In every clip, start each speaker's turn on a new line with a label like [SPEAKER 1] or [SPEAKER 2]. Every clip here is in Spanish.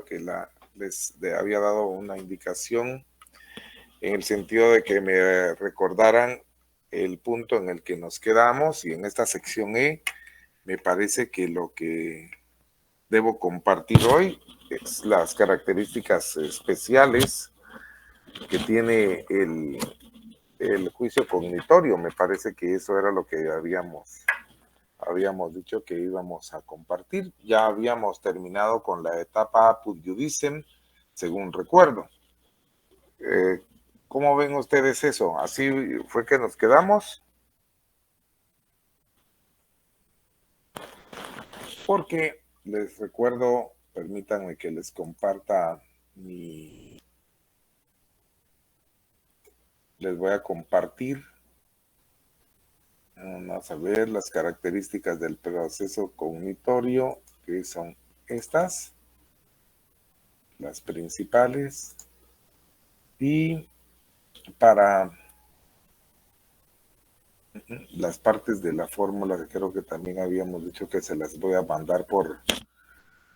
[SPEAKER 1] que había dado una indicación en el sentido de que me recordaran el punto en el que nos quedamos, y en esta sección E me parece que lo que debo compartir hoy es las características especiales que tiene el juicio cognitorio. Me parece que eso era lo que habíamos dicho que íbamos a compartir. Ya habíamos terminado con la etapa apud iudicem, según recuerdo. ¿Cómo ven ustedes eso? ¿Así fue que nos quedamos? Porque les recuerdo, permítanme que les comparta les voy a compartir. Vamos a ver las características del proceso cognitorio, que son estas, las principales. Y para las partes de la fórmula, que creo que también habíamos dicho que se las voy a mandar por,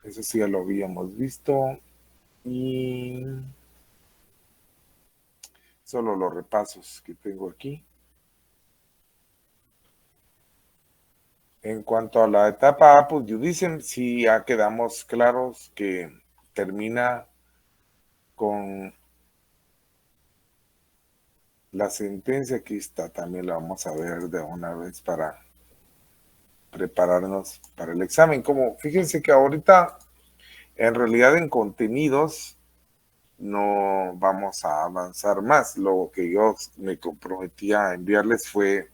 [SPEAKER 1] eso sí ya lo habíamos visto. Y solo los repasos que tengo aquí. En cuanto a la etapa apud iudicem, sí ya quedamos claros que termina con la sentencia. Aquí está, también la vamos a ver de una vez para prepararnos para el examen. Como fíjense que ahorita en realidad en contenidos no vamos a avanzar más. Lo que yo me comprometía a enviarles fue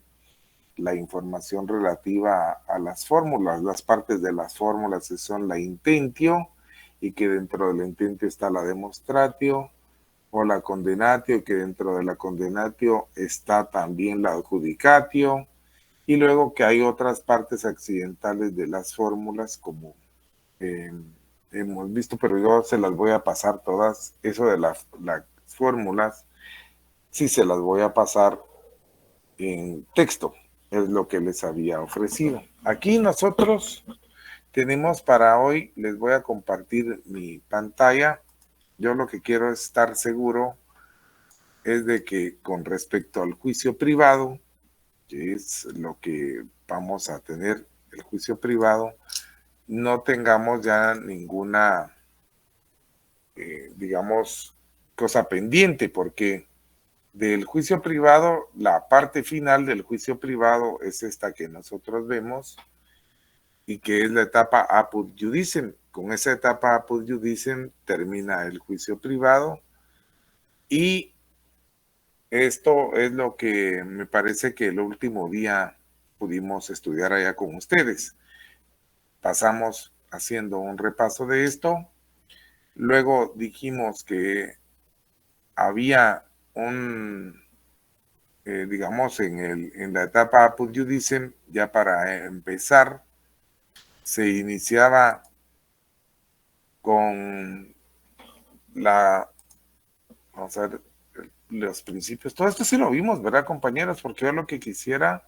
[SPEAKER 1] la información relativa a las fórmulas, las partes de las fórmulas que son la intentio, y que dentro de la intentio está la demonstratio, o la condenatio, y que dentro de la condenatio está también la adjudicatio, y luego que hay otras partes accidentales de las fórmulas, como hemos visto, pero yo se las voy a pasar todas. Eso de las fórmulas, sí se las voy a pasar en texto, es lo que les había ofrecido. Aquí nosotros tenemos para hoy, les voy a compartir mi pantalla. Yo lo que quiero estar seguro es de que con respecto al juicio privado, que es lo que vamos a tener, el juicio privado, no tengamos ya ninguna, digamos, cosa pendiente, porque del juicio privado, la parte final del juicio privado es esta que nosotros vemos, y que es la etapa apud iudicem. Con esa etapa apud iudicem termina el juicio privado, y esto es lo que me parece que el último día pudimos estudiar allá con ustedes. Pasamos haciendo un repaso de esto. Luego dijimos que había digamos, en la etapa apud iudicem, ya para empezar, se iniciaba con vamos a ver, los principios. Todo esto sí lo vimos, ¿verdad, compañeros? Porque yo lo que quisiera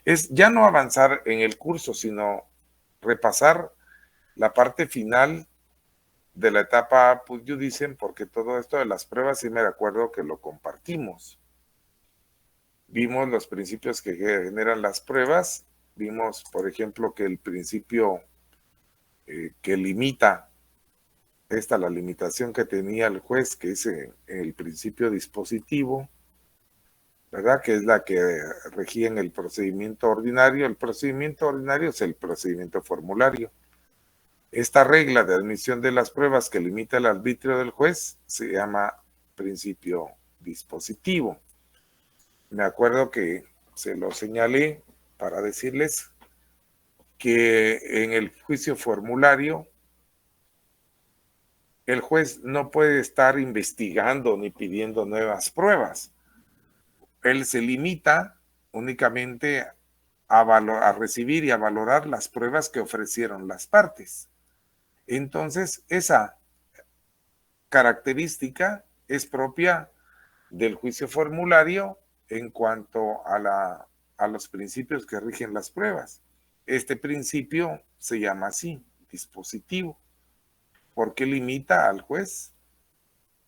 [SPEAKER 1] es ya no avanzar en el curso, sino repasar la parte final de la etapa apud iudicem, porque todo esto de las pruebas sí me recuerdo que lo compartimos. Vimos los principios que generan las pruebas. Vimos, por ejemplo, que el principio que limita, la limitación que tenía el juez, que es el principio dispositivo, ¿verdad? Que es la que regía en el procedimiento ordinario. El procedimiento ordinario es el procedimiento formulario. Esta regla de admisión de las pruebas que limita el arbitrio del juez se llama principio dispositivo. Me acuerdo que se lo señalé para decirles que en el juicio formulario el juez no puede estar investigando ni pidiendo nuevas pruebas. Él se limita únicamente a recibir y a valorar las pruebas que ofrecieron las partes. Entonces, esa característica es propia del juicio formulario en cuanto a los principios que rigen las pruebas. Este principio se llama así, dispositivo. porque limita al juez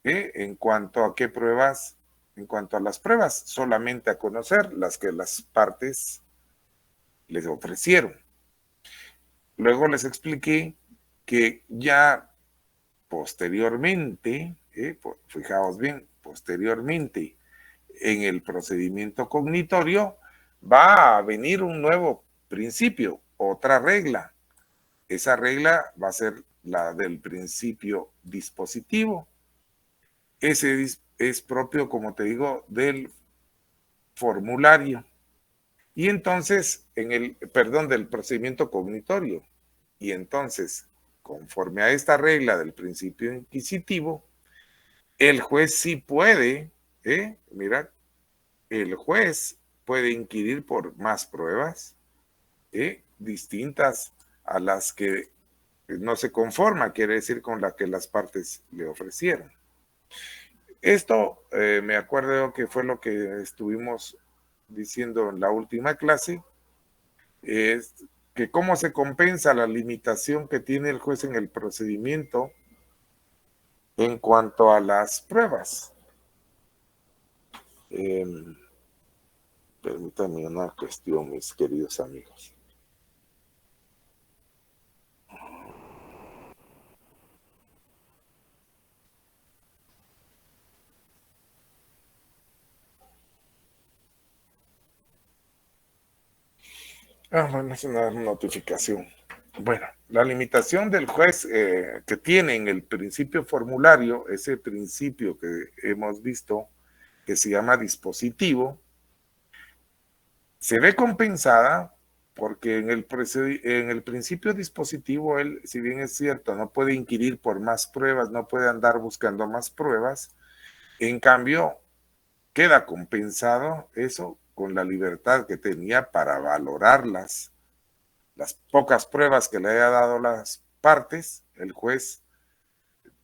[SPEAKER 1] en cuanto a qué pruebas, en cuanto a las pruebas, solamente a conocer las que las partes les ofrecieron. Luego les expliqué que ya posteriormente, fijaos bien, posteriormente en el procedimiento cognitorio va a venir un nuevo principio, otra regla. Esa regla va a ser la del principio dispositivo. Ese es propio, como te digo, del formulario. Y entonces, del procedimiento cognitorio. Y entonces, conforme a esta regla del principio inquisitivo, el juez sí puede, mira, el juez puede inquirir por más pruebas distintas a las que no se conforma, quiere decir con la que las partes le ofrecieron. Esto me acuerdo que fue lo que estuvimos diciendo en la última clase, es que cómo se compensa la limitación que tiene el juez en el procedimiento en cuanto a las pruebas. Permítanme una cuestión, mis queridos amigos. Bueno, es una notificación. Bueno, la limitación del juez que tiene en el principio formulario, ese principio que hemos visto que se llama dispositivo, se ve compensada porque en el principio dispositivo él, si bien es cierto, no puede inquirir por más pruebas, no puede andar buscando más pruebas, en cambio queda compensado eso con la libertad que tenía para valorarlas. Las pocas pruebas que le haya dado las partes, el juez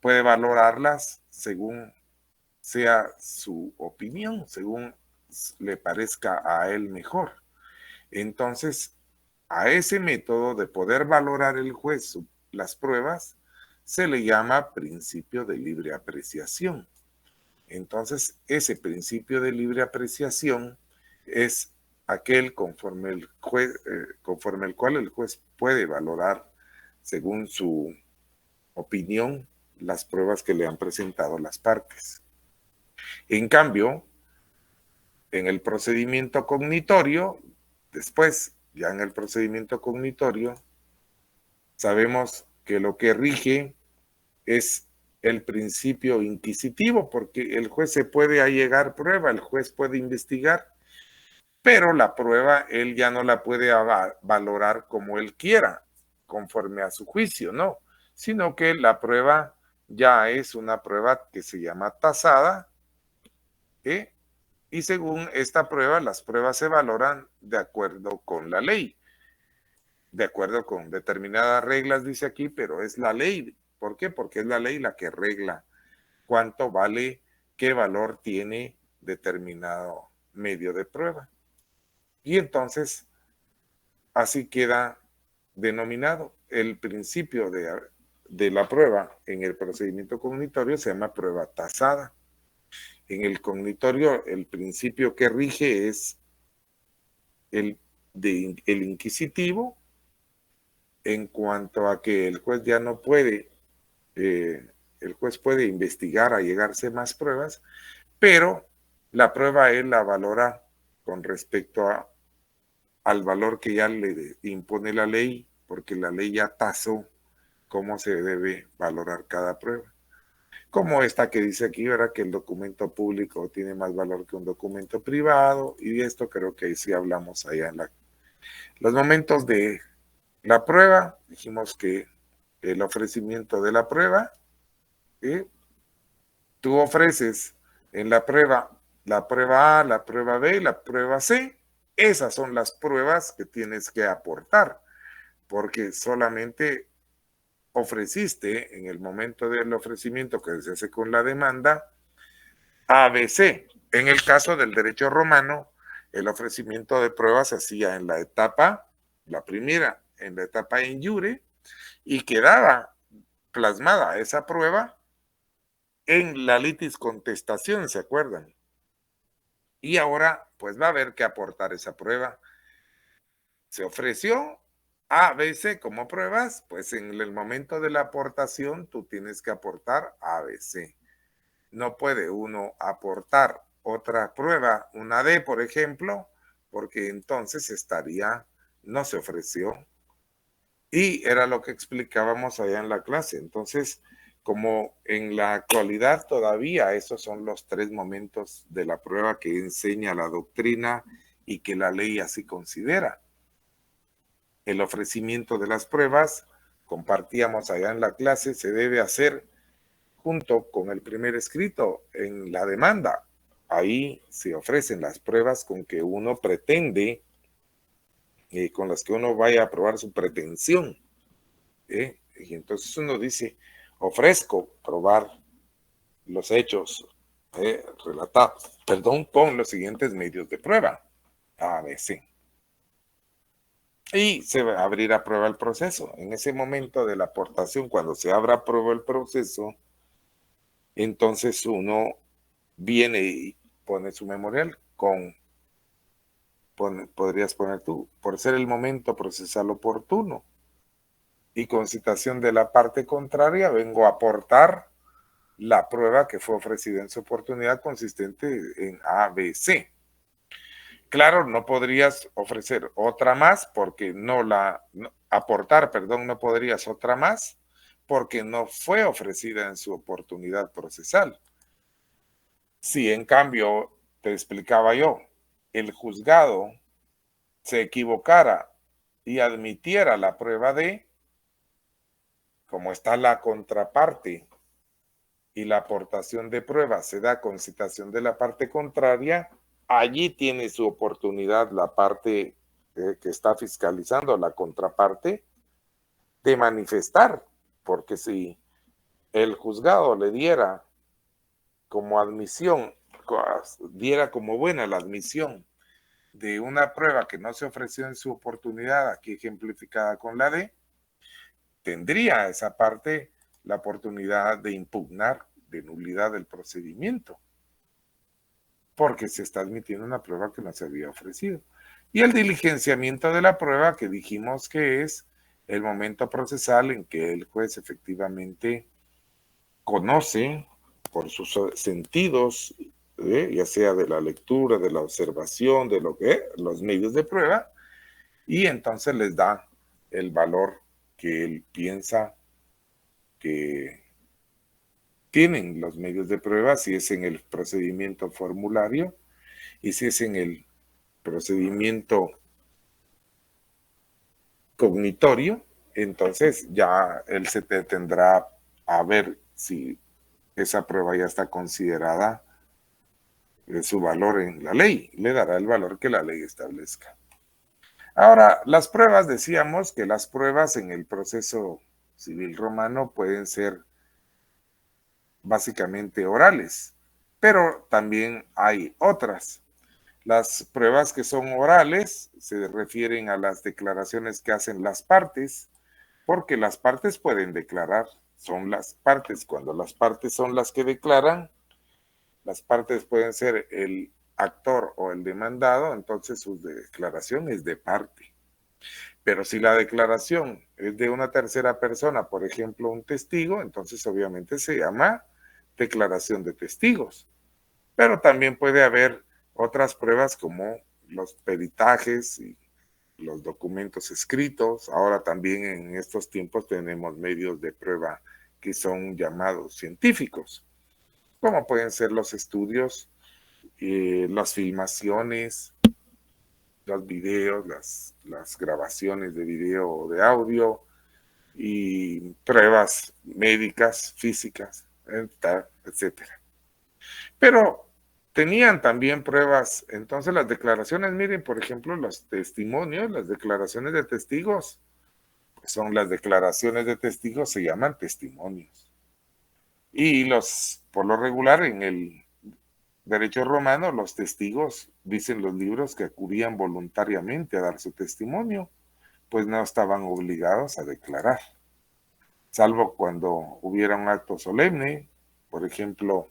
[SPEAKER 1] puede valorarlas según sea su opinión, según le parezca a él mejor. Entonces, a ese método de poder valorar el juez las pruebas se le llama principio de libre apreciación. Entonces, ese principio de libre apreciación es aquel conforme el cual el juez puede valorar según su opinión las pruebas que le han presentado las partes. En cambio, en el procedimiento cognitorio, después, ya en el procedimiento cognitorio, sabemos que lo que rige es el principio inquisitivo, porque el juez se puede allegar prueba, el juez puede investigar, pero la prueba él ya no la puede valorar como él quiera, conforme a su juicio, no, sino que la prueba ya es una prueba que se llama tasada, y según esta prueba, las pruebas se valoran de acuerdo con la ley, de acuerdo con determinadas reglas, dice aquí, pero es la ley. ¿Por qué? Porque es la ley la que regla cuánto vale, qué valor tiene determinado medio de prueba. Y entonces, así queda denominado el principio de la prueba en el procedimiento cognitorio, se llama prueba tasada. En el cognitorio, el principio que rige es el inquisitivo, en cuanto a que el juez ya no puede, el juez puede investigar, allegarse más pruebas, pero la prueba él la valora con respecto al valor que ya le impone la ley, porque la ley ya tasó cómo se debe valorar cada prueba. Como esta que dice aquí, ¿verdad? Que el documento público tiene más valor que un documento privado, y de esto creo que sí hablamos allá en los momentos de la prueba. Dijimos que el ofrecimiento de la prueba, tú ofreces en la prueba A, la prueba B, la prueba C. Esas son las pruebas que tienes que aportar, porque solamente ofreciste en el momento del ofrecimiento que se hace con la demanda ABC. En el caso del derecho romano, el ofrecimiento de pruebas se hacía en la etapa, la primera, en la etapa in iure, y quedaba plasmada esa prueba en la litis contestación, ¿se acuerdan? Y ahora, pues va a haber que aportar esa prueba. Se ofreció A, B, C como pruebas, pues en el momento de la aportación tú tienes que aportar A, B, C. No puede uno aportar otra prueba, una D, por ejemplo, porque entonces no se ofreció. Y era lo que explicábamos allá en la clase. Entonces, como en la actualidad todavía esos son los tres momentos de la prueba que enseña la doctrina y que la ley así considera. El ofrecimiento de las pruebas, compartíamos allá en la clase, se debe hacer junto con el primer escrito en la demanda. Ahí se ofrecen las pruebas con que uno pretende, con las que uno vaya a probar su pretensión. Y entonces uno dice, ofrezco probar los hechos relatados, con los siguientes medios de prueba, A, B, C. Y se va a abrir a prueba el proceso. En ese momento de la aportación, cuando se abra a prueba el proceso, entonces uno viene y pone su memorial podrías poner tú, por ser el momento procesal oportuno. Y con citación de la parte contraria, vengo a aportar la prueba que fue ofrecida en su oportunidad consistente en A, B, C. Claro, no podrías ofrecer otra más porque no podrías otra más porque no fue ofrecida en su oportunidad procesal. Si en cambio, te explicaba yo, el juzgado se equivocara y admitiera la prueba de, como está la contraparte y la aportación de pruebas se da con citación de la parte contraria, allí tiene su oportunidad la parte que está fiscalizando, la contraparte, de manifestar, porque si el juzgado le diera como admisión, diera como buena la admisión de una prueba que no se ofreció en su oportunidad, aquí ejemplificada con la D, tendría esa parte la oportunidad de impugnar de nulidad del procedimiento, porque se está admitiendo una prueba que no se había ofrecido. Y el diligenciamiento de la prueba, que dijimos que es el momento procesal en que el juez efectivamente conoce por sus sentidos, ya sea de la lectura, de la observación, de los medios de prueba, y entonces les da el valor que él piensa que tienen los medios de prueba, si es en el procedimiento formulario y si es en el procedimiento cognitorio, entonces ya él se tendrá a ver si esa prueba ya está considerada de su valor en la ley, le dará el valor que la ley establezca. Ahora, las pruebas, decíamos que las pruebas en el proceso civil romano pueden ser básicamente orales, pero también hay otras. Las pruebas que son orales se refieren a las declaraciones que hacen las partes, porque las partes pueden declarar, son las partes. Cuando las partes son las que declaran, las partes pueden ser el actor o el demandado, entonces su declaración es de parte. Pero si la declaración es de una tercera persona, por ejemplo, un testigo, entonces obviamente se llama declaración de testigos. Pero también puede haber otras pruebas como los peritajes y los documentos escritos. Ahora también en estos tiempos tenemos medios de prueba que son llamados científicos, como pueden ser los estudios, las filmaciones, los videos, las grabaciones de video o de audio y pruebas médicas, físicas, etcétera. Pero tenían también pruebas, entonces las declaraciones, miren, por ejemplo, los testimonios, las declaraciones de testigos, pues son las declaraciones de testigos, se llaman testimonios. Y por lo regular, en el derecho romano, los testigos, dicen los libros, que acudían voluntariamente a dar su testimonio, pues no estaban obligados a declarar. salvo cuando hubiera un acto solemne, por ejemplo,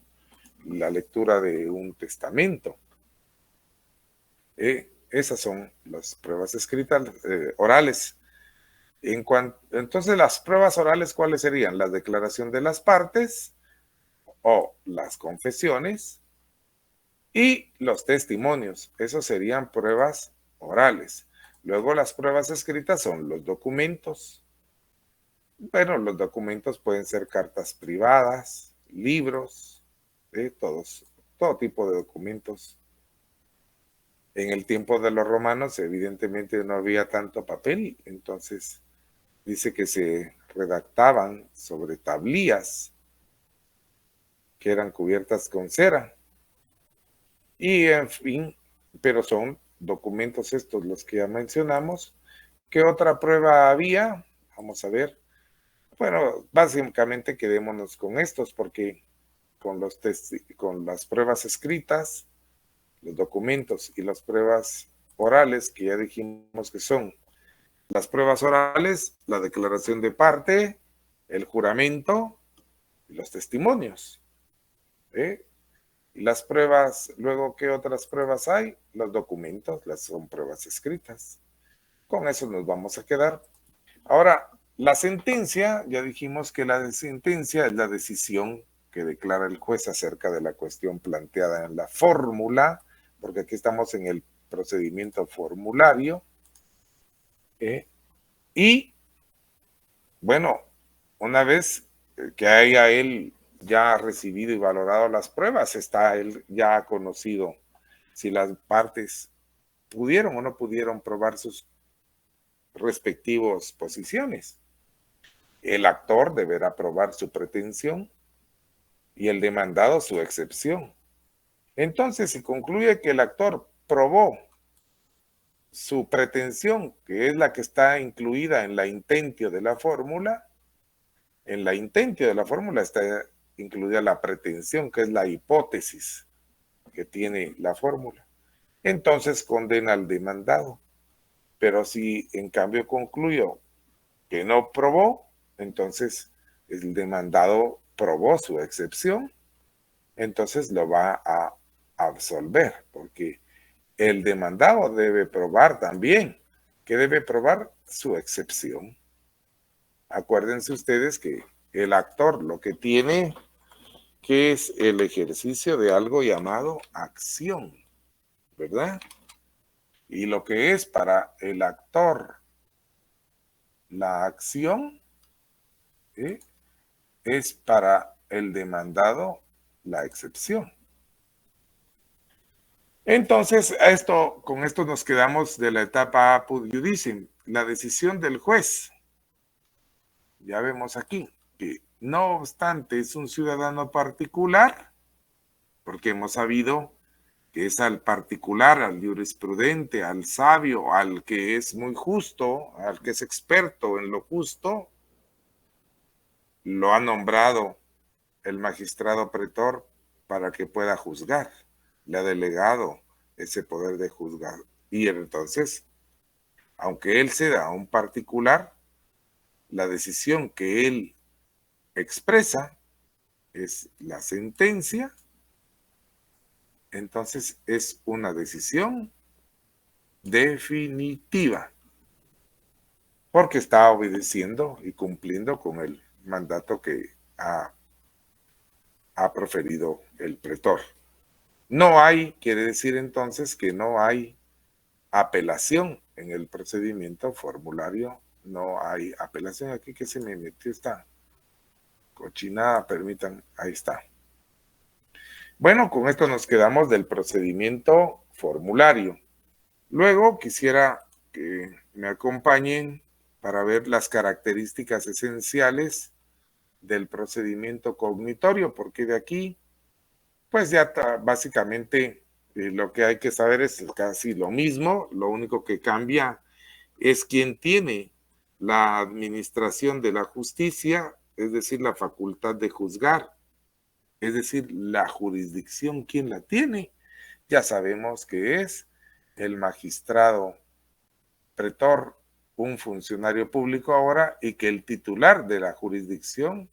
[SPEAKER 1] la lectura de un testamento. Esas son las pruebas escritas, orales. Entonces, las pruebas orales, ¿cuáles serían? La declaración de las partes o las confesiones y los testimonios. Esos serían pruebas orales. Luego, las pruebas escritas son los documentos. Bueno, los documentos pueden ser cartas privadas, libros, todo tipo de documentos. En el tiempo de los romanos, evidentemente no había tanto papel, entonces dice que se redactaban sobre tablillas que eran cubiertas con cera. Y en fin, pero son documentos estos los que ya mencionamos. ¿Qué otra prueba había? Vamos a ver. Bueno, básicamente quedémonos con estos porque con las pruebas escritas, los documentos y las pruebas orales, que ya dijimos que son las pruebas orales, la declaración de parte, el juramento y los testimonios. ¿eh? Y las pruebas, luego, ¿qué otras pruebas hay? Los documentos, son pruebas escritas. Con eso nos vamos a quedar. Ahora, la sentencia, ya dijimos que la sentencia es la decisión que declara el juez acerca de la cuestión planteada en la fórmula, porque aquí estamos en el procedimiento formulario. Y, bueno, una vez que haya él ya recibido y valorado las pruebas, está él ya conocido si las partes pudieron o no pudieron probar sus respectivas posiciones. El actor deberá probar su pretensión y el demandado su excepción. Entonces, si concluye que el actor probó su pretensión, que es la que está incluida en la intentio de la fórmula, en la intentio de la fórmula está incluida la pretensión, que es la hipótesis que tiene la fórmula. Entonces condena al demandado. Pero si en cambio concluyó que no probó, entonces el demandado probó su excepción, entonces lo va a absolver, porque el demandado debe probar también, que debe probar su excepción. Acuérdense ustedes que el actor lo que tiene que es el ejercicio de algo llamado acción, ¿verdad? Y lo que es para el actor la acción, ¿eh? es para el demandado la excepción. Entonces, con esto nos quedamos de la etapa apud iudicem, la decisión del juez. Ya vemos aquí que no obstante es un ciudadano particular, porque hemos sabido que es al particular, al jurisprudente, al sabio, al que es muy justo, al que es experto en lo justo, lo ha nombrado el magistrado pretor para que pueda juzgar. Le ha delegado ese poder de juzgar. Y entonces, aunque él sea a un particular, la decisión que él expresa es la sentencia, entonces es una decisión definitiva, porque está obedeciendo y cumpliendo con el mandato que ha proferido el pretor. No hay, quiere decir entonces que no hay apelación en el procedimiento formulario, no hay apelación. Aquí que se me metió esta cochinada, permitan, ahí está. Bueno, con esto nos quedamos del procedimiento formulario. Luego quisiera que me acompañen para ver las características esenciales del procedimiento cognitorio, porque de aquí, pues ya básicamente lo que hay que saber es casi lo mismo, lo único que cambia es quien tiene la administración de la justicia, es decir, la facultad de juzgar, es decir, la jurisdicción, ¿quién la tiene? Ya sabemos que es el magistrado pretor un funcionario público ahora y que el titular de la jurisdicción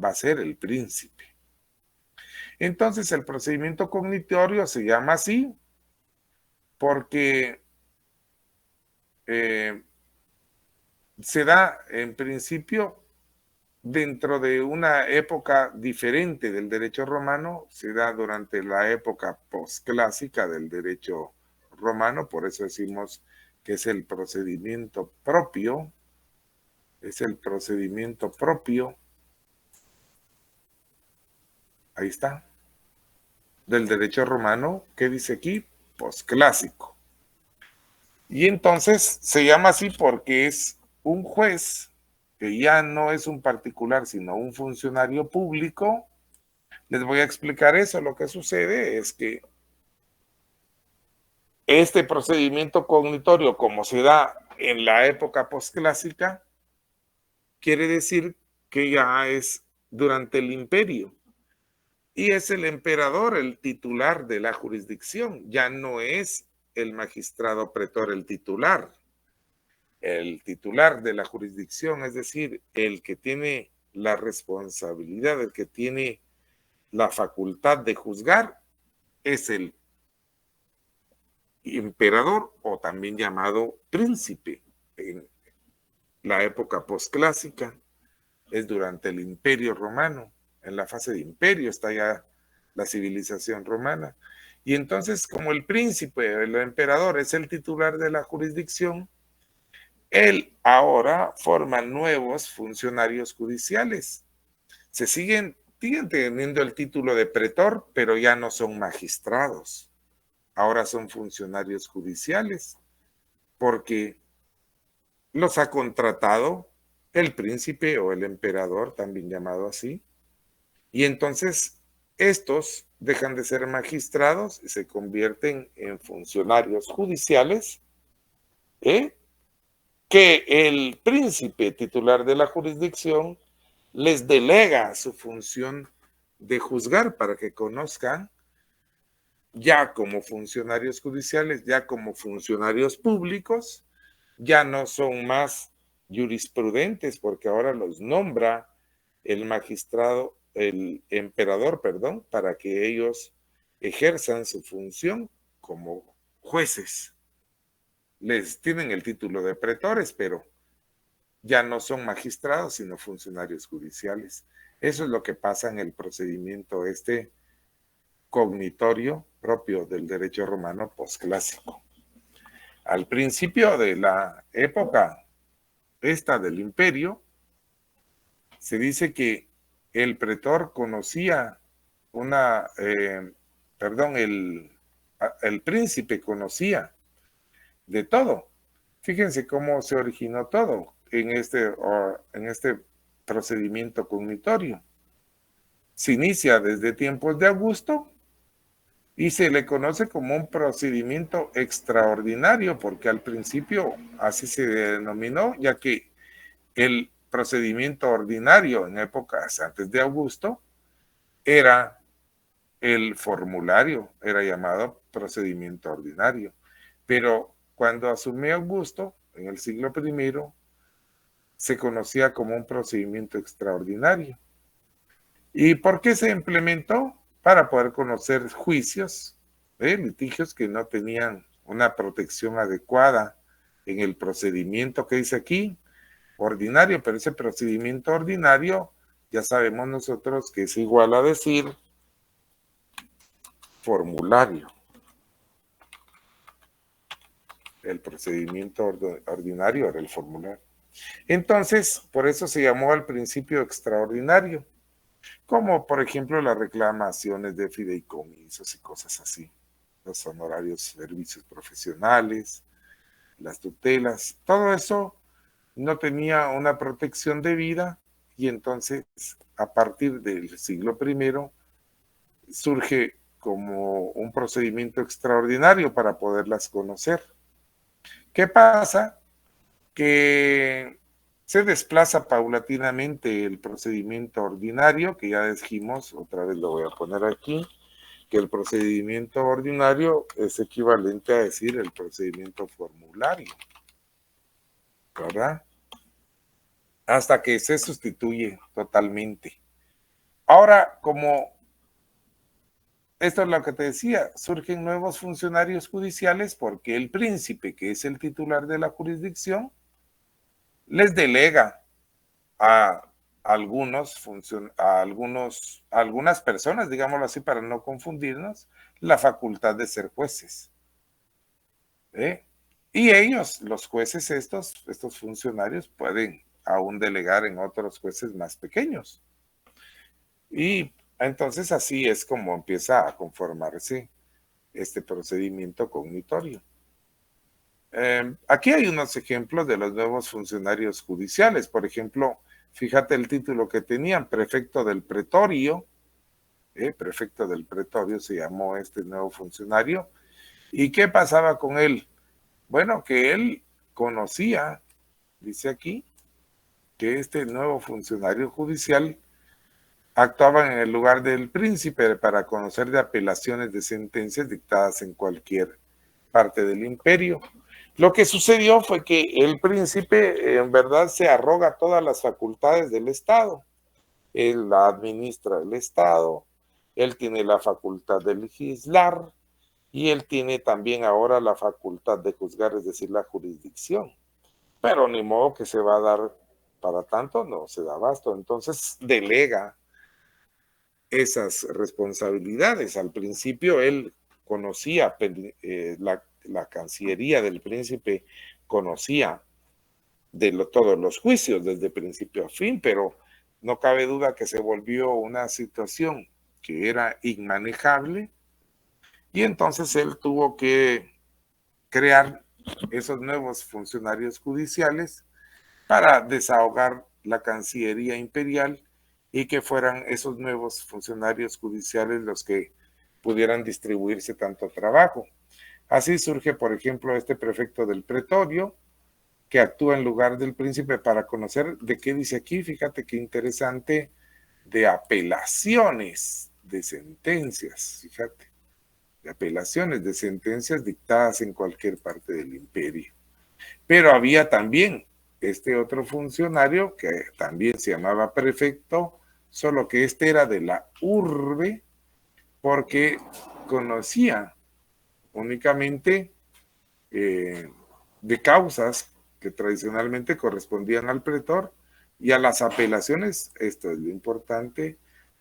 [SPEAKER 1] va a ser el príncipe. Entonces el procedimiento cognitorio se llama así porque se da en principio dentro de una época diferente del derecho romano, se da durante la época posclásica del derecho romano, por eso decimos que es el procedimiento propio, ahí está, del derecho romano, ¿qué dice aquí? Posclásico. Y entonces se llama así porque es un juez que ya no es un particular, sino un funcionario público. Les voy a explicar eso. Lo que sucede es que este procedimiento cognitorio, como se da en la época posclásica, quiere decir que ya es durante el imperio. Y es el emperador el titular de la jurisdicción, ya no es el magistrado pretor el titular. El titular de la jurisdicción, es decir, el que tiene la responsabilidad, el que tiene la facultad de juzgar, es el emperador o también llamado príncipe. En la época posclásica es durante el Imperio Romano. En la fase de imperio está ya la civilización romana. Y entonces, como el príncipe, el emperador es el titular de la jurisdicción, él ahora forma nuevos funcionarios judiciales. Siguen teniendo el título de pretor, pero ya no son magistrados. Ahora son funcionarios judiciales, porque los ha contratado el príncipe o el emperador, también llamado así. Y entonces estos dejan de ser magistrados y se convierten en funcionarios judiciales, que el príncipe titular de la jurisdicción les delega su función de juzgar para que conozcan ya como funcionarios judiciales, ya como funcionarios públicos, ya no son más jurisprudentes porque ahora los nombra el magistrado, el emperador, perdón, para que ellos ejerzan su función como jueces. Les tienen el título de pretores, pero ya no son magistrados, sino funcionarios judiciales. Eso es lo que pasa en el procedimiento cognitorio propio del derecho romano posclásico. Al principio de la época del imperio, se dice que el pretor conocía el príncipe conocía de todo. Fíjense cómo se originó todo en este procedimiento cognitorio. Se inicia desde tiempos de Augusto y se le conoce como un procedimiento extraordinario, porque al principio así se denominó, ya que el procedimiento ordinario en épocas antes de Augusto era el formulario, era llamado procedimiento ordinario. Pero cuando asumió Augusto, en el siglo I, se conocía como un procedimiento extraordinario. ¿Y por qué se implementó? Para poder conocer juicios, litigios que no tenían una protección adecuada en el procedimiento que dice aquí, ordinario, pero ese procedimiento ordinario ya sabemos nosotros que es igual a decir formulario. El procedimiento ordinario era el formulario. Entonces, por eso se llamó al principio extraordinario, como por ejemplo las reclamaciones de fideicomisos y cosas así, los honorarios, servicios profesionales, las tutelas, todo eso no tenía una protección debida y entonces a partir del siglo I surge como un procedimiento extraordinario para poderlas conocer. ¿Qué pasa? Que se desplaza paulatinamente el procedimiento ordinario, que ya dijimos, otra vez lo voy a poner aquí, que el procedimiento ordinario es equivalente a decir el procedimiento formulario. ¿verdad? Hasta que se sustituye totalmente. Ahora, como esto es lo que te decía, surgen nuevos funcionarios judiciales porque el príncipe, que es el titular de la jurisdicción, les delega a a algunas personas, digámoslo así para no confundirnos, la facultad de ser jueces. ¿Eh? Y ellos, los jueces estos funcionarios, pueden aún delegar en otros jueces más pequeños. Y entonces así es como empieza a conformarse este procedimiento cognitorio. Aquí hay unos ejemplos de los nuevos funcionarios judiciales. Por ejemplo, fíjate el título que tenían, prefecto del pretorio. Prefecto del pretorio se llamó este nuevo funcionario. ¿Y qué pasaba con él? Bueno, que él conocía, dice aquí, que este nuevo funcionario judicial actuaba en el lugar del príncipe para conocer de apelaciones de sentencias dictadas en cualquier parte del imperio. Lo que sucedió fue que el príncipe en verdad se arroga todas las facultades del Estado. Él administra el Estado, él tiene la facultad de legislar y él tiene también ahora la facultad de juzgar, es decir, la jurisdicción. Pero ni modo que se va a dar para tanto, no se da abasto. Entonces delega esas responsabilidades. Al principio él conocía la Cancillería del Príncipe, conocía todos los juicios desde principio a fin, pero no cabe duda que se volvió una situación que era inmanejable y entonces él tuvo que crear esos nuevos funcionarios judiciales para desahogar la Cancillería Imperial y que fueran esos nuevos funcionarios judiciales los que pudieran distribuirse tanto trabajo. Así surge, por ejemplo, este prefecto del pretorio, que actúa en lugar del príncipe para conocer de qué dice aquí, fíjate qué interesante, de apelaciones de sentencias, fíjate, de apelaciones de sentencias dictadas en cualquier parte del imperio. Pero había también este otro funcionario que también se llamaba prefecto, solo que este era de la urbe porque conocía únicamente de causas que tradicionalmente correspondían al pretor y a las apelaciones, esto es lo importante,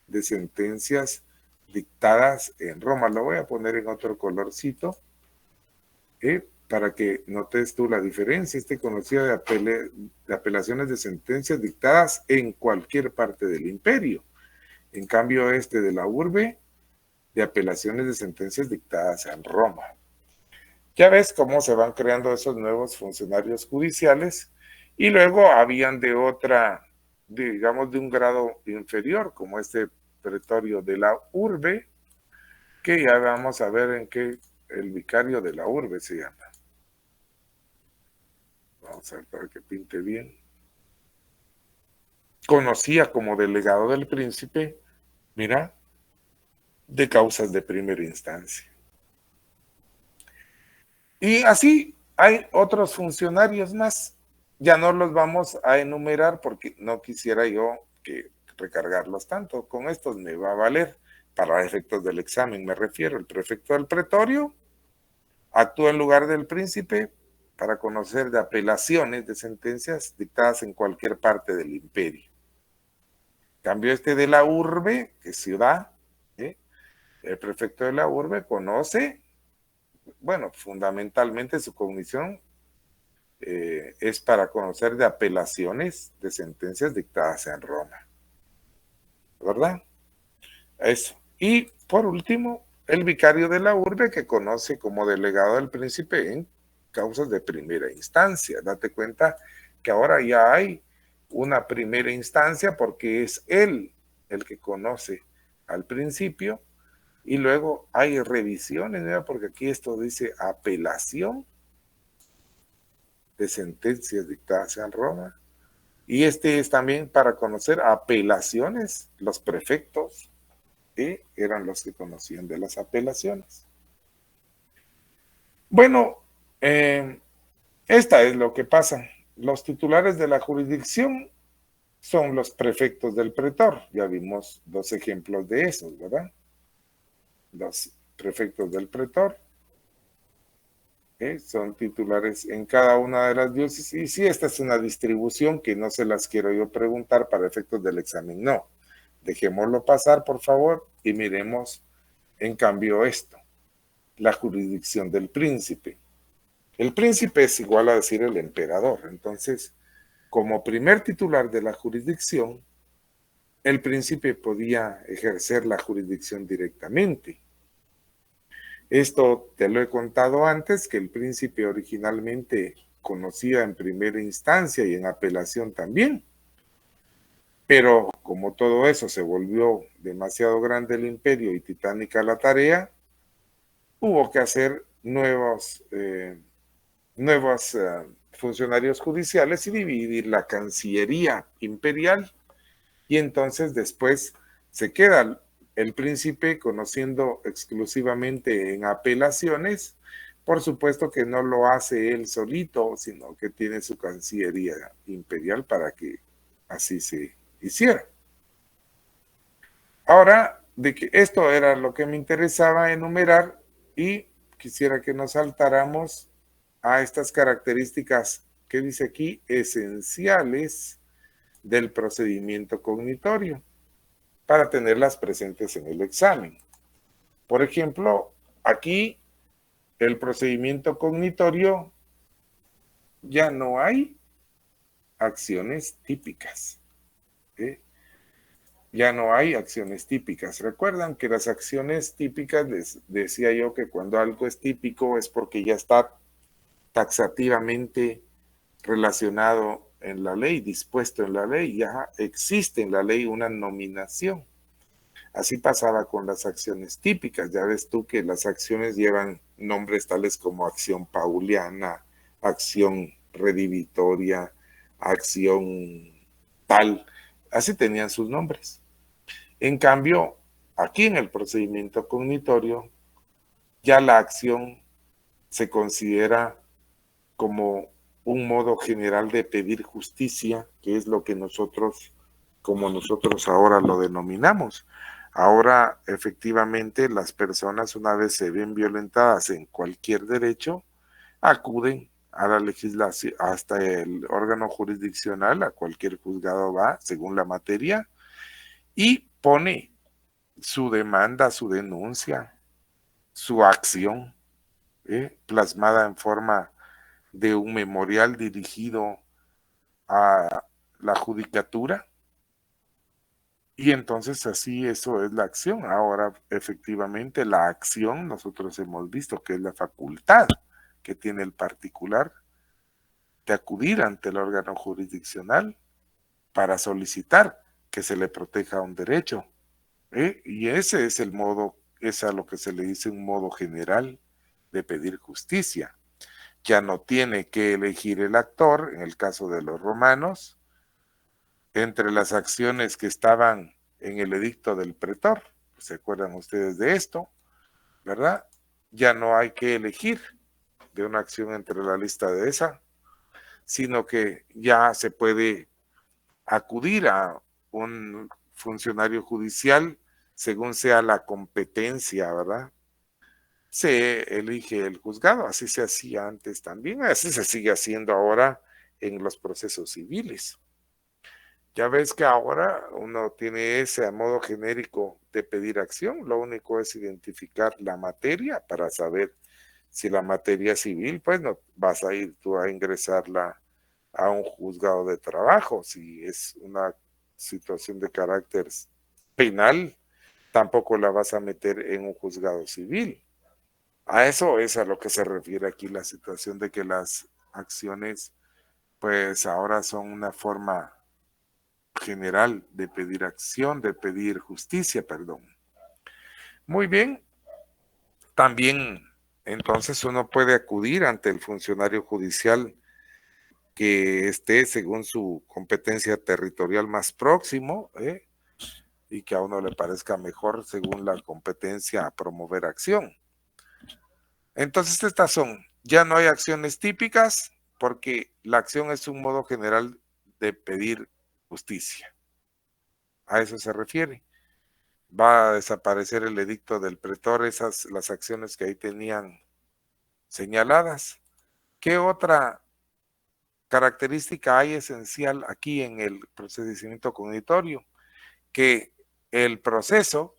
[SPEAKER 1] de sentencias dictadas en Roma. Lo voy a poner en otro colorcito, para que notes tú la diferencia. Este conocido de apelaciones de sentencias dictadas en cualquier parte del imperio. En cambio, este de la urbe, de apelaciones de sentencias dictadas en Roma. Ya ves cómo se van creando esos nuevos funcionarios judiciales y luego habían de otra, digamos, de un grado inferior, como este pretorio de la urbe, que ya vamos a ver en qué el vicario de la urbe se llama. Vamos a ver para que pinte bien. Conocía como delegado del príncipe, mira, de causas de primera instancia. Y así hay otros funcionarios más. Ya no los vamos a enumerar porque no quisiera yo que recargarlos tanto. Con estos me va a valer para efectos del examen, me refiero. El prefecto del pretorio actúa en lugar del príncipe para conocer de apelaciones de sentencias dictadas en cualquier parte del imperio. Cambio este de la urbe, que es ciudad, ¿eh? El prefecto de la urbe conoce, bueno, fundamentalmente su cognición es para conocer de apelaciones de sentencias dictadas en Roma. ¿Verdad? Eso. Y por último, el vicario de la urbe que conoce como delegado del príncipe en causas de primera instancia. Date cuenta que ahora ya hay una primera instancia porque es él el que conoce al principio y luego hay revisiones, ¿no? Porque aquí esto dice apelación de sentencias dictadas en Roma. Y este es también para conocer apelaciones, los prefectos eran los que conocían de las apelaciones. Bueno, esta es lo que pasa. los titulares de la jurisdicción son los prefectos del pretor. Ya vimos 2 ejemplos de esos, ¿verdad? Los prefectos del pretor son titulares en cada una de las diócesis. Y sí, esta es una distribución que no se las quiero yo preguntar para efectos del examen. No, dejémoslo pasar, por favor, y miremos en cambio esto, la jurisdicción del príncipe. El príncipe es igual a decir el emperador. Entonces, como primer titular de la jurisdicción, el príncipe podía ejercer la jurisdicción directamente. Esto te lo he contado antes, que el príncipe originalmente conocía en primera instancia y en apelación también. Pero como todo eso se volvió demasiado grande el imperio y titánica la tarea, hubo que hacer nuevos funcionarios judiciales y dividir la Cancillería imperial. Y entonces después se queda el príncipe conociendo exclusivamente en apelaciones. Por supuesto que no lo hace él solito, sino que tiene su Cancillería imperial para que así se hiciera. Ahora, de que esto era lo que me interesaba enumerar y quisiera que nos saltáramos a estas características que dice aquí, esenciales del procedimiento cognitorio, para tenerlas presentes en el examen. Por ejemplo, aquí el procedimiento cognitorio ya no hay acciones típicas. Ya no hay acciones típicas. Recuerdan que las acciones típicas, decía yo que cuando algo es típico es porque ya está taxativamente relacionado en la ley, dispuesto en la ley, ya existe en la ley una nominación. Así pasaba con las acciones típicas. Ya ves tú que las acciones llevan nombres tales como acción pauliana, acción redivitoria, acción tal. Así tenían sus nombres. En cambio, aquí en el procedimiento cognitorio, ya la acción se considera como un modo general de pedir justicia, que es lo que nosotros, como nosotros ahora lo denominamos. Ahora, efectivamente, las personas, una vez se ven violentadas en cualquier derecho, acuden a la legislación, hasta el órgano jurisdiccional, a cualquier juzgado va, según la materia, y pone su demanda, su denuncia, su acción, plasmada en forma de un memorial dirigido a la judicatura. Y entonces así eso es la acción. Ahora, efectivamente, la acción, nosotros hemos visto que es la facultad que tiene el particular de acudir ante el órgano jurisdiccional para solicitar que se le proteja un derecho. Y ese es el modo, es a lo que se le dice un modo general de pedir justicia. Ya no tiene que elegir el actor, en el caso de los romanos, entre las acciones que estaban en el edicto del pretor. ¿Se acuerdan ustedes de esto? ¿Verdad? Ya no hay que elegir de una acción entre la lista de esa, sino que ya se puede acudir a un funcionario judicial según sea la competencia, ¿verdad? Se elige el juzgado, así se hacía antes también, así se sigue haciendo ahora en los procesos civiles. Ya ves que ahora uno tiene ese modo genérico de pedir acción, lo único es identificar la materia para saber si la materia civil, pues no vas a ir tú a ingresarla a un juzgado de trabajo. Si es una situación de carácter penal, tampoco la vas a meter en un juzgado civil. A eso es a lo que se refiere aquí la situación de que las acciones, pues ahora son una forma general de pedir acción, de pedir justicia, perdón. Muy bien, también entonces uno puede acudir ante el funcionario judicial que esté según su competencia territorial más próximo, y que a uno le parezca mejor según la competencia a promover acción. Entonces estas son, ya no hay acciones típicas, porque la acción es un modo general de pedir justicia. A eso se refiere. Va a desaparecer el edicto del pretor, las acciones que ahí tenían señaladas. ¿Qué otra característica hay esencial aquí en el procedimiento cognitorio? Que el proceso,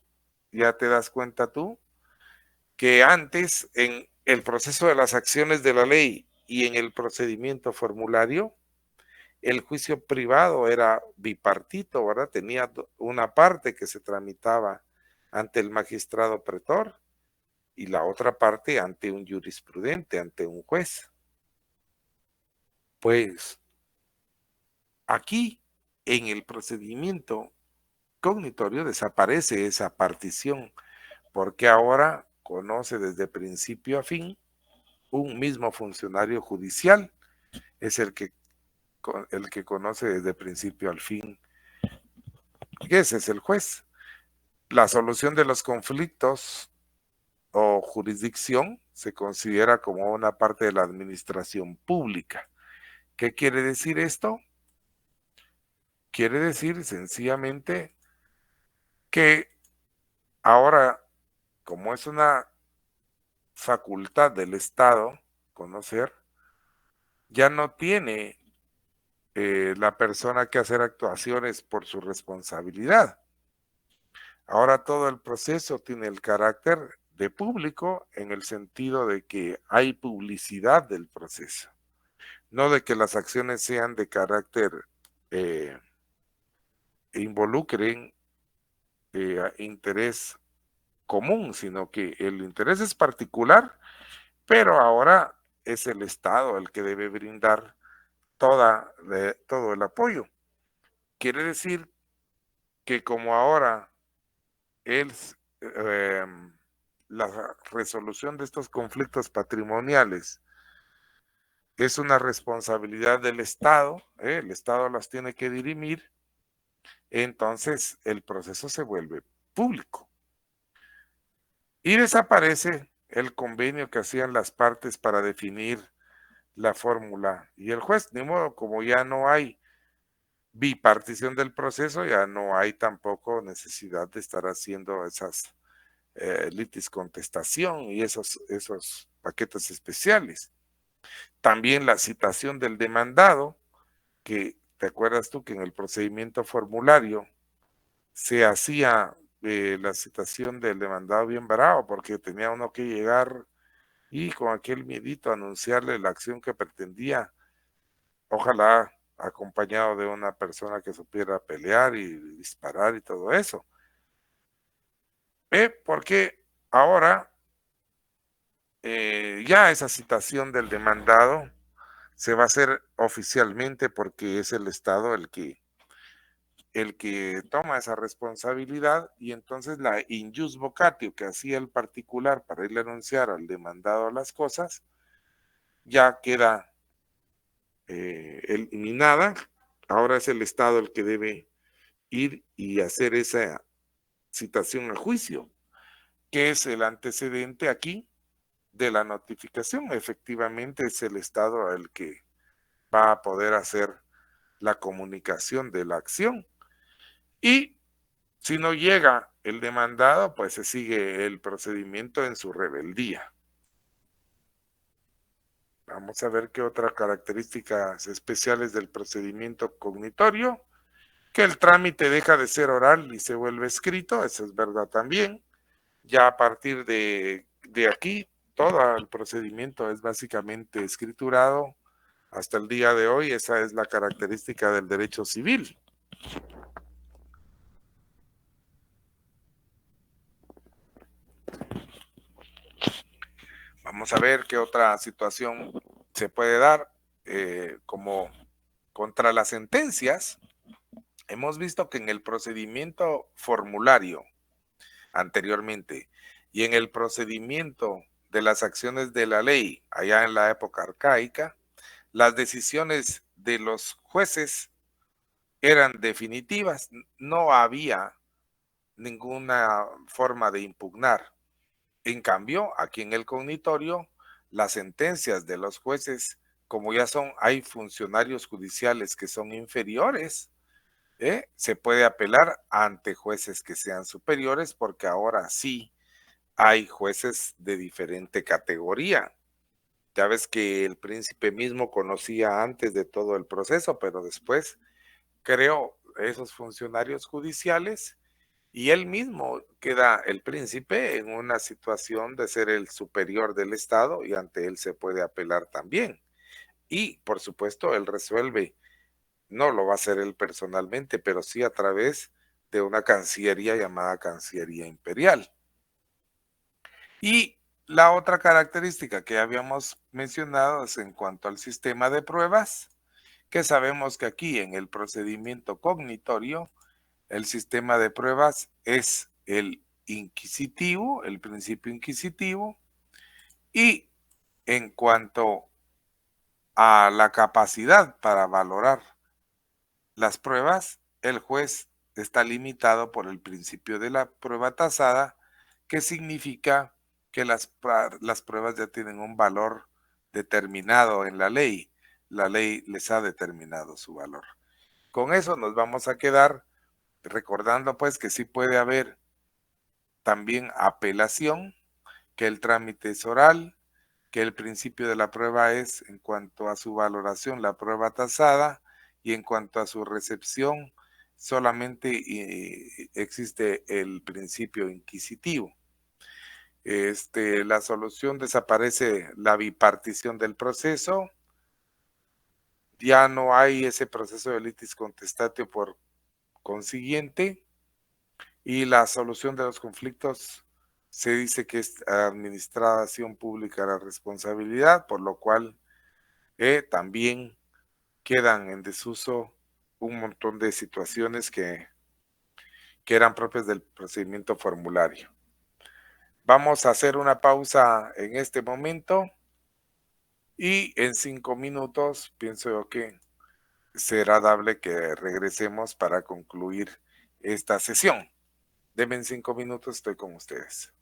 [SPEAKER 1] ya te das cuenta tú, que antes en el proceso de las acciones de la ley y en el procedimiento formulario, el juicio privado era bipartito, ¿verdad? Tenía una parte que se tramitaba ante el magistrado pretor y la otra parte ante un jurisprudente, ante un juez. Pues aquí, en el procedimiento cognitorio, desaparece esa partición, porque ahora conoce desde principio a fin un mismo funcionario judicial, es el que conoce desde principio al fin, y ese es el juez. La solución de los conflictos o jurisdicción se considera como una parte de la administración pública. ¿Qué quiere decir esto? Quiere decir sencillamente que ahora, como es una facultad del Estado conocer, ya no tiene la persona que hacer actuaciones por su responsabilidad. Ahora todo el proceso tiene el carácter de público en el sentido de que hay publicidad del proceso, no de que las acciones sean de carácter e involucren interés común, sino que el interés es particular, pero ahora es el Estado el que debe brindar todo el apoyo. Quiere decir que como ahora es la resolución de estos conflictos patrimoniales es una responsabilidad del Estado, el Estado las tiene que dirimir, entonces el proceso se vuelve público. Y desaparece el convenio que hacían las partes para definir la fórmula y el juez, ni modo, como ya no hay bipartición del proceso, ya no hay tampoco necesidad de estar haciendo esas litis contestación y esos paquetes especiales. También la citación del demandado, que te acuerdas tú que en el procedimiento formulario se hacía la citación del demandado bien bravo, porque tenía uno que llegar y con aquel miedito anunciarle la acción que pretendía, ojalá acompañado de una persona que supiera pelear y disparar y todo eso. Porque ahora ya esa citación del demandado se va a hacer oficialmente porque es el Estado el que toma esa responsabilidad y entonces la injus vocatio que hacía el particular para irle a anunciar al demandado las cosas ya queda eliminada. Ahora es el Estado el que debe ir y hacer esa citación a juicio, que es el antecedente aquí de la notificación. Efectivamente es el Estado el que va a poder hacer la comunicación de la acción. Y si no llega el demandado, pues se sigue el procedimiento en su rebeldía. Vamos a ver qué otras características especiales del procedimiento cognitorio, que el trámite deja de ser oral y se vuelve escrito, eso es verdad también. Ya a partir de aquí, todo el procedimiento es básicamente escriturado hasta el día de hoy. Esa es la característica del derecho civil. Vamos a ver qué otra situación se puede dar como contra las sentencias. Hemos visto que en el procedimiento formulario anteriormente y en el procedimiento de las acciones de la ley allá en la época arcaica, las decisiones de los jueces eran definitivas, no había ninguna forma de impugnar. En cambio, aquí en el cognitorio, las sentencias de los jueces como hay funcionarios judiciales que son inferiores, se puede apelar ante jueces que sean superiores, porque ahora sí hay jueces de diferente categoría. Ya ves que el príncipe mismo conocía antes de todo el proceso, pero después creó esos funcionarios judiciales y él mismo queda el príncipe en una situación de ser el superior del Estado y ante él se puede apelar también. Y por supuesto, él resuelve, no lo va a hacer él personalmente, pero sí a través de una cancillería llamada Cancillería Imperial. Y la otra característica que habíamos mencionado es en cuanto al sistema de pruebas, que sabemos que aquí en el procedimiento cognitorio, el sistema de pruebas es el inquisitivo, el principio inquisitivo, y en cuanto a la capacidad para valorar las pruebas, el juez está limitado por el principio de la prueba tasada, que significa que las pruebas ya tienen un valor determinado en la ley. La ley les ha determinado su valor. Con eso nos vamos a quedar recordando pues que sí puede haber también apelación, que el trámite es oral, que el principio de la prueba es, en cuanto a su valoración, la prueba tasada, y en cuanto a su recepción, solamente existe el principio inquisitivo. La solución desaparece la bipartición del proceso, ya no hay ese proceso de litis contestatio por consiguiente, y la solución de los conflictos se dice que es administración pública la responsabilidad, por lo cual también quedan en desuso un montón de situaciones que eran propias del procedimiento formulario. Vamos a hacer una pausa en este momento y en 5 minutos pienso yo que será dable que regresemos para concluir esta sesión. Denme en 5 minutos, estoy con ustedes.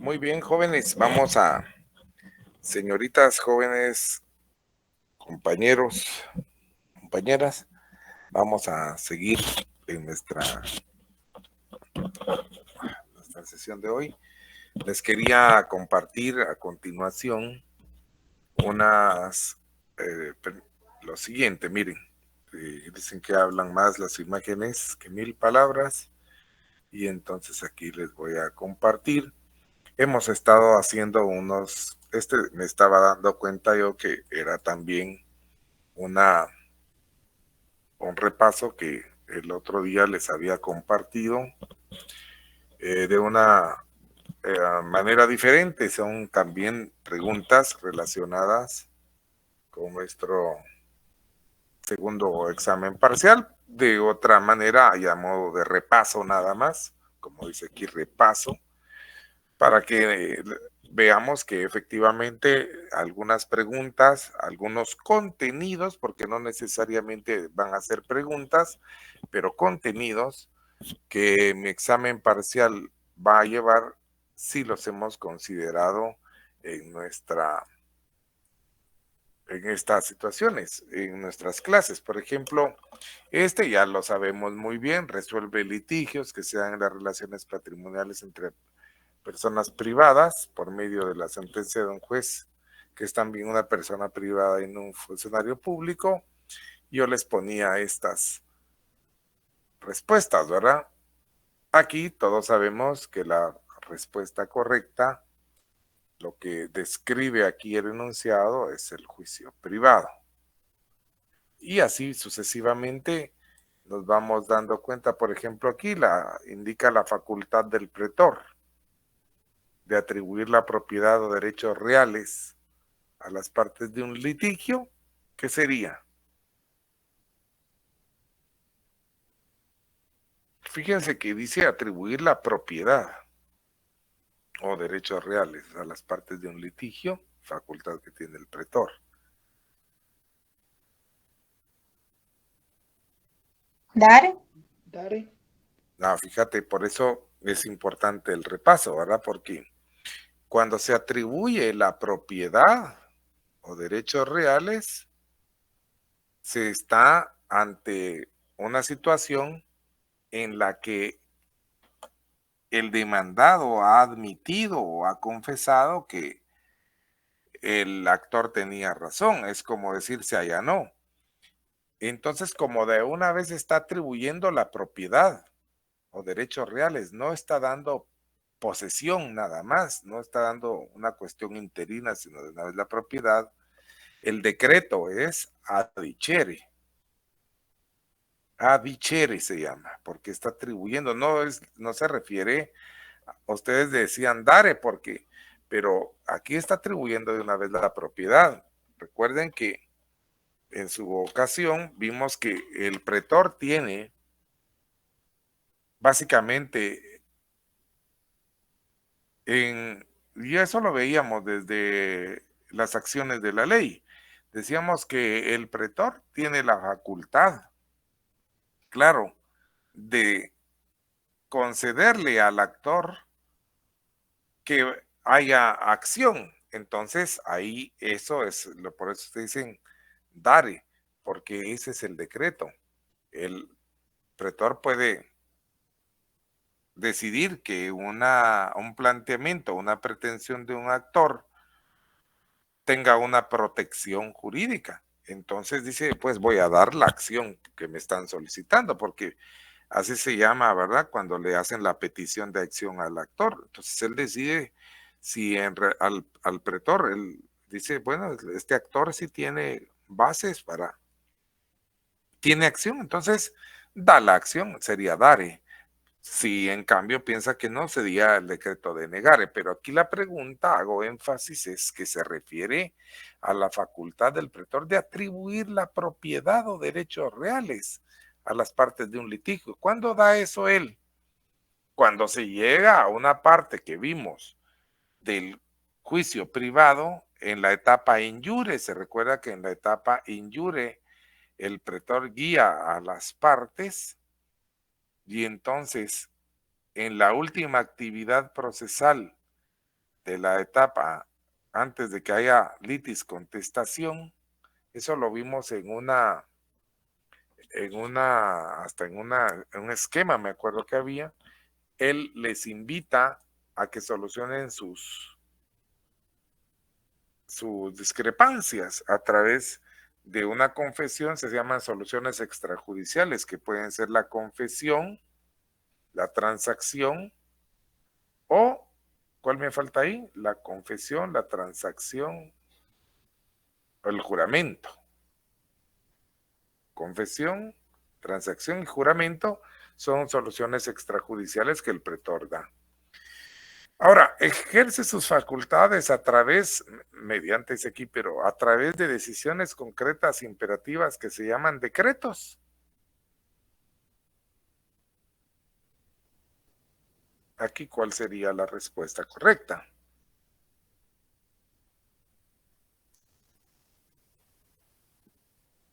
[SPEAKER 1] Muy bien, jóvenes, vamos a, señoritas, jóvenes, compañeros, compañeras, vamos a seguir en nuestra sesión de hoy. Les quería compartir a continuación unas, eh, lo siguiente, miren, dicen que hablan más las imágenes que 1000 palabras, y entonces aquí les voy a compartir. Hemos estado haciendo me estaba dando cuenta yo que era también un repaso que el otro día les había compartido de una manera diferente. Son también preguntas relacionadas con nuestro segundo examen parcial, de otra manera, y a modo de repaso nada más, como dice aquí, repaso, para que veamos que efectivamente algunas preguntas, algunos contenidos, porque no necesariamente van a ser preguntas, pero contenidos que mi examen parcial va a llevar, si los hemos considerado en en estas situaciones, en nuestras clases. Por ejemplo, ya lo sabemos muy bien, resuelve litigios que se dan en las relaciones patrimoniales entre personas privadas por medio de la sentencia de un juez, que es también una persona privada y no un funcionario público. Yo les ponía estas respuestas, ¿verdad? Aquí todos sabemos que la respuesta correcta, lo que describe aquí el enunciado, es el juicio privado. Y así sucesivamente nos vamos dando cuenta. Por ejemplo, aquí indica la facultad del pretor de atribuir la propiedad o derechos reales a las partes de un litigio. ¿Qué sería? Fíjense que dice atribuir la propiedad o derechos reales a las partes de un litigio, facultad que tiene el pretor.
[SPEAKER 2] Dar.
[SPEAKER 1] No, fíjate, por eso es importante el repaso, ¿verdad? Porque cuando se atribuye la propiedad o derechos reales, se está ante una situación en la que el demandado ha admitido o ha confesado que el actor tenía razón. Es como decir, se allanó. Entonces, como de una vez está atribuyendo la propiedad o derechos reales, no está dando posesión nada más, no está dando una cuestión interina, sino de una vez la propiedad. El decreto es adicere. Adicere se llama, porque está atribuyendo, no se refiere, ustedes decían dare, pero aquí está atribuyendo de una vez la propiedad. Recuerden que en su ocasión vimos que el pretor tiene básicamente y eso lo veíamos desde las acciones de la ley. Decíamos que el pretor tiene la facultad, claro, de concederle al actor que haya acción. Entonces, ahí por eso se dicen dare, porque ese es el decreto. El pretor puede decidir que un planteamiento, una pretensión de un actor tenga una protección jurídica. Entonces dice, pues voy a dar la acción que me están solicitando, porque así se llama, ¿verdad? Cuando le hacen la petición de acción al actor. Entonces él decide si al pretor, él dice, bueno, este actor sí tiene bases tiene acción, entonces da la acción, sería dare. Si en cambio piensa que no, sería el decreto de negare, pero aquí la pregunta, hago énfasis, es que se refiere a la facultad del pretor de atribuir la propiedad o derechos reales a las partes de un litigio. ¿Cuándo da eso él? Cuando se llega a una parte que vimos del juicio privado en la etapa injure. Se recuerda que en la etapa injure el pretor guía a las partes y entonces en la última actividad procesal de la etapa antes de que haya litis contestación, eso lo vimos hasta en un esquema, me acuerdo que había, él les invita a que solucionen sus discrepancias a través de una confesión. Se llaman soluciones extrajudiciales, que pueden ser la confesión, la transacción o, ¿cuál me falta ahí? La confesión, la transacción o el juramento. Confesión, transacción y juramento son soluciones extrajudiciales que el pretor da. Ahora, ejerce sus facultades a través, mediante ese aquí, pero a través de decisiones concretas imperativas que se llaman decretos. Aquí, ¿cuál sería la respuesta correcta?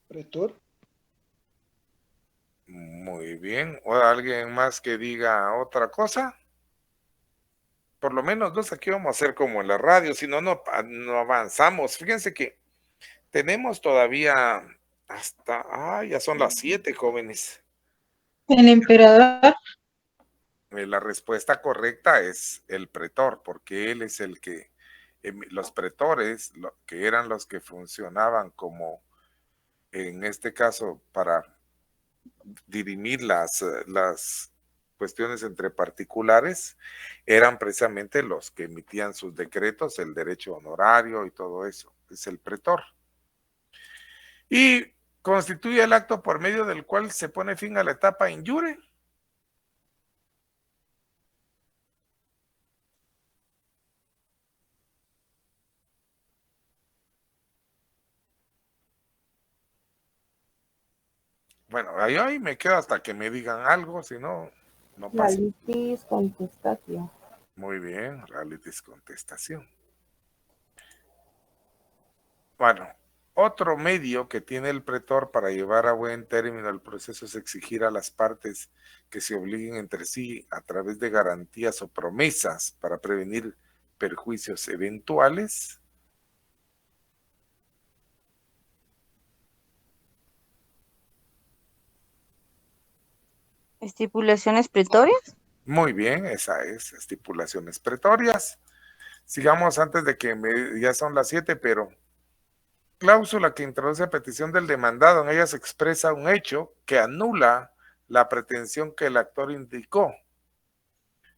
[SPEAKER 2] Pretor.
[SPEAKER 1] Muy bien. ¿O alguien más que diga otra cosa? Por lo menos dos aquí vamos a hacer como en la radio, si no, no avanzamos. Fíjense que tenemos todavía ya son las 7, jóvenes.
[SPEAKER 3] El emperador.
[SPEAKER 1] La respuesta correcta es el pretor, porque él es el que, los pretores, que eran los que funcionaban como, en este caso, para dirimir las cuestiones entre particulares, eran precisamente los que emitían sus decretos, el derecho honorario y todo eso, es el pretor. Y constituye el acto por medio del cual se pone fin a la etapa in iure. Bueno, ahí me quedo hasta que me digan algo, si no, no pasa.
[SPEAKER 4] La litis contestación.
[SPEAKER 1] Muy bien, la litis contestación. Bueno, otro medio que tiene el pretor para llevar a buen término el proceso es exigir a las partes que se obliguen entre sí a través de garantías o promesas para prevenir perjuicios eventuales.
[SPEAKER 3] Estipulaciones pretorias.
[SPEAKER 1] Muy bien, esa es, estipulaciones pretorias. Sigamos antes de que ya son las 7, pero cláusula que introduce a petición del demandado, en ella se expresa un hecho que anula la pretensión que el actor indicó.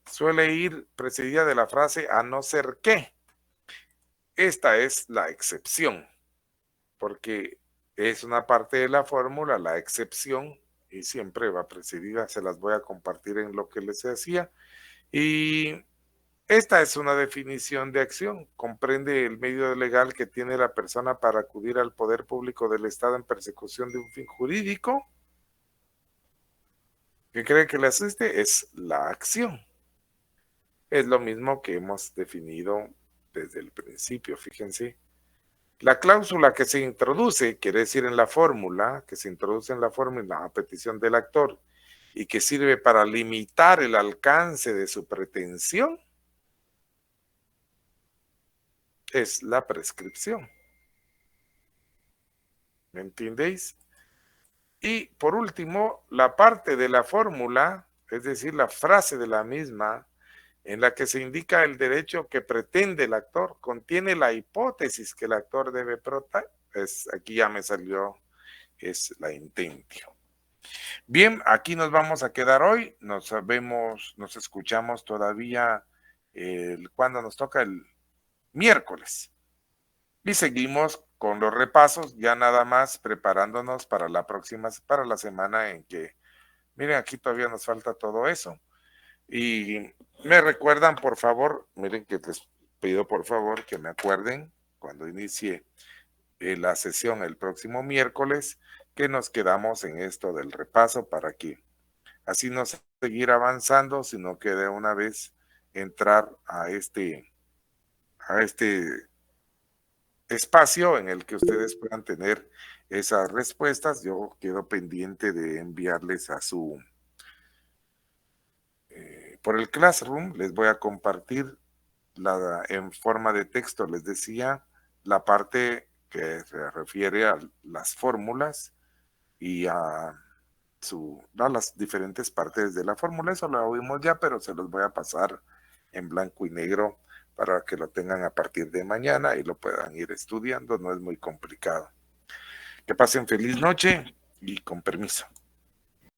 [SPEAKER 1] Suele ir precedida de la frase a no ser que. Esta es la excepción, porque es una parte de la fórmula, la excepción, y siempre va precedida, se las voy a compartir en lo que les decía. Y esta es una definición de acción. Comprende el medio legal que tiene la persona para acudir al poder público del Estado en persecución de un fin jurídico. ¿Qué cree que le asiste? Es la acción. Es lo mismo que hemos definido desde el principio, fíjense. La cláusula que se introduce, quiere decir en la fórmula, que se introduce en la fórmula a petición del actor y que sirve para limitar el alcance de su pretensión, es la prescripción. ¿Me entendéis? Y por último, la parte de la fórmula, es decir, la frase de la misma, en la que se indica el derecho que pretende el actor, contiene la hipótesis que el actor debe proteger. Aquí ya me salió, es la intentio. Bien, aquí nos vamos a quedar hoy. Nos vemos, nos escuchamos todavía cuando nos toca el miércoles. Y seguimos con los repasos, ya nada más preparándonos para para la semana en que, miren, aquí todavía nos falta todo eso. Y me recuerdan, por favor, miren que les pido por favor que me acuerden cuando inicie la sesión el próximo miércoles, que nos quedamos en esto del repaso para que así no seguir avanzando, sino que de una vez entrar a este espacio en el que ustedes puedan tener esas respuestas. Yo quedo pendiente de enviarles a por el Classroom, les voy a compartir en forma de texto, les decía, la parte que se refiere a las fórmulas y a las diferentes partes de la fórmula. Eso lo vimos ya, pero se los voy a pasar en blanco y negro para que lo tengan a partir de mañana y lo puedan ir estudiando. No es muy complicado. Que pasen feliz noche y con permiso.